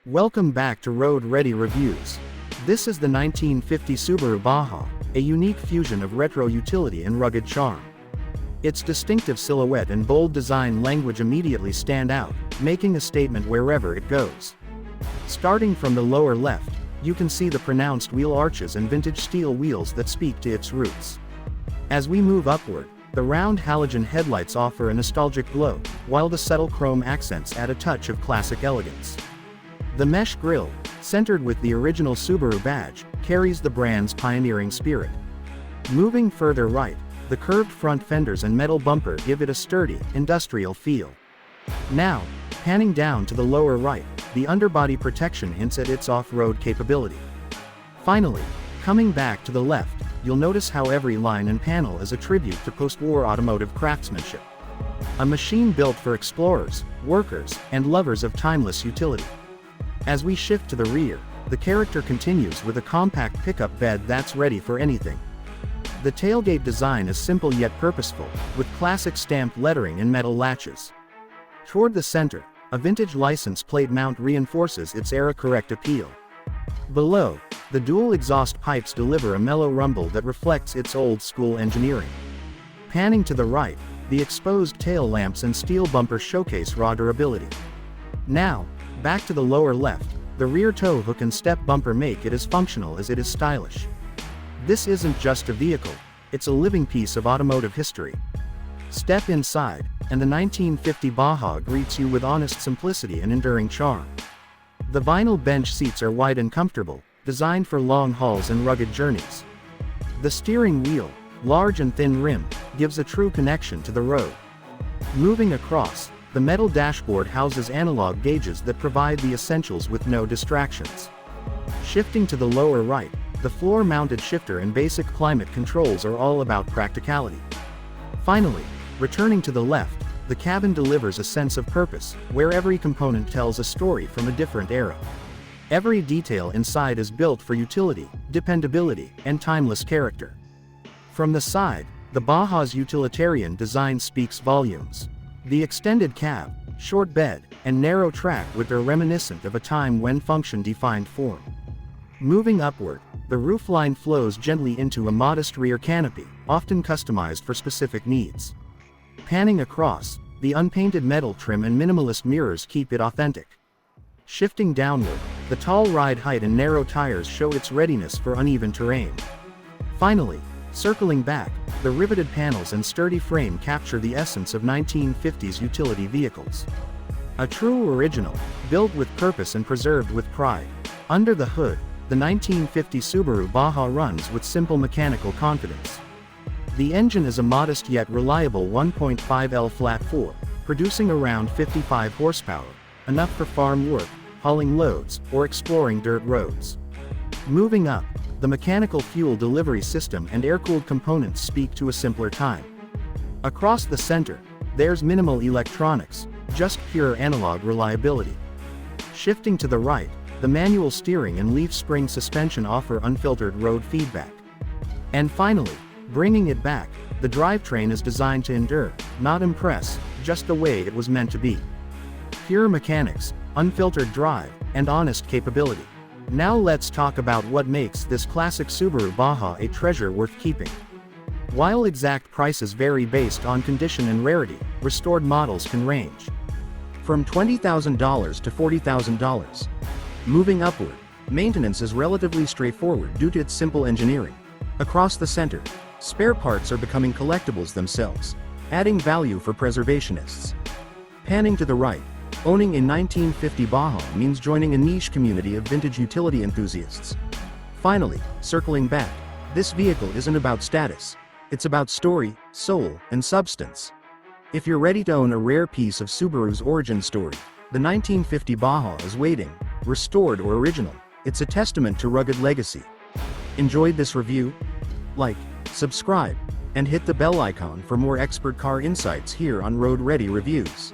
Welcome back to Road Ready Reviews. This is the 1950 Subaru Baja, a unique fusion of retro utility and rugged charm. Its distinctive silhouette and bold design language immediately stand out, making a statement wherever it goes. Starting from the lower left, you can see the pronounced wheel arches and vintage steel wheels that speak to its roots. As we move upward, the round halogen headlights offer a nostalgic glow, while the subtle chrome accents add a touch of classic elegance. The mesh grille, centered with the original Subaru badge, carries the brand's pioneering spirit. Moving further right, the curved front fenders and metal bumper give it a sturdy, industrial feel. Now, panning down to the lower right, the underbody protection hints at its off-road capability. Finally, coming back to the left, you'll notice how every line and panel is a tribute to post-war automotive craftsmanship. A machine built for explorers, workers, and lovers of timeless utility. As we shift to the rear, the character continues with a compact pickup bed that's ready for anything. The tailgate design is simple yet purposeful, with classic stamped lettering and metal latches. Toward the center, a vintage license plate mount reinforces its era-correct appeal. Below, the dual exhaust pipes deliver a mellow rumble that reflects its old-school engineering. Panning to the right, the exposed tail lamps and steel bumper showcase raw durability. Now, back to the lower left, the rear tow hook and step bumper make it as functional as it is stylish. This isn't just a vehicle, it's a living piece of automotive history. Step inside, and the 1950 Baja greets you with honest simplicity and enduring charm. The vinyl bench seats are wide and comfortable, designed for long hauls and rugged journeys. The steering wheel, large and thin rim, gives a true connection to the road. Moving across, the metal dashboard houses analog gauges that provide the essentials with no distractions. Shifting to the lower right, the floor-mounted shifter and basic climate controls are all about practicality. Finally, returning to the left, the cabin delivers a sense of purpose, where every component tells a story from a different era. Every detail inside is built for utility, dependability, and timeless character. From the side, the Baja's utilitarian design speaks volumes. The extended cab, short bed, and narrow track width are reminiscent of a time when function defined form. Moving upward, the roofline flows gently into a modest rear canopy, often customized for specific needs. Panning across, the unpainted metal trim and minimalist mirrors keep it authentic. Shifting downward, the tall ride height and narrow tires show its readiness for uneven terrain. Finally, circling back, the riveted panels and sturdy frame capture the essence of 1950s utility vehicles. A true original, built with purpose and preserved with pride. Under the hood, the 1950 Subaru Baja runs with simple mechanical confidence. The engine is a modest yet reliable 1.5L flat-4, producing around 55 horsepower, enough for farm work, hauling loads, or exploring dirt roads. Moving up, the mechanical fuel delivery system and air-cooled components speak to a simpler time. Across the center, there's minimal electronics, just pure analog reliability. Shifting to the right, the manual steering and leaf spring suspension offer unfiltered road feedback. And finally, bringing it back, the drivetrain is designed to endure, not impress, just the way it was meant to be. Pure mechanics, unfiltered drive, and honest capability. Now let's talk about what makes this classic Subaru Baja a treasure worth keeping. While exact prices vary based on condition and rarity, restored models can range from $20,000 to $40,000. Moving upward, maintenance is relatively straightforward due to its simple engineering. Across the center, spare parts are becoming collectibles themselves, adding value for preservationists. Panning to the right, owning a 1950 Baja means joining a niche community of vintage utility enthusiasts. Finally, circling back, this vehicle isn't about status, it's about story, soul, and substance. If you're ready to own a rare piece of Subaru's origin story, the 1950 Baja is waiting. Restored or original, it's a testament to rugged legacy. Enjoyed this review? Like, subscribe, and hit the bell icon for more expert car insights here on Road Ready Reviews.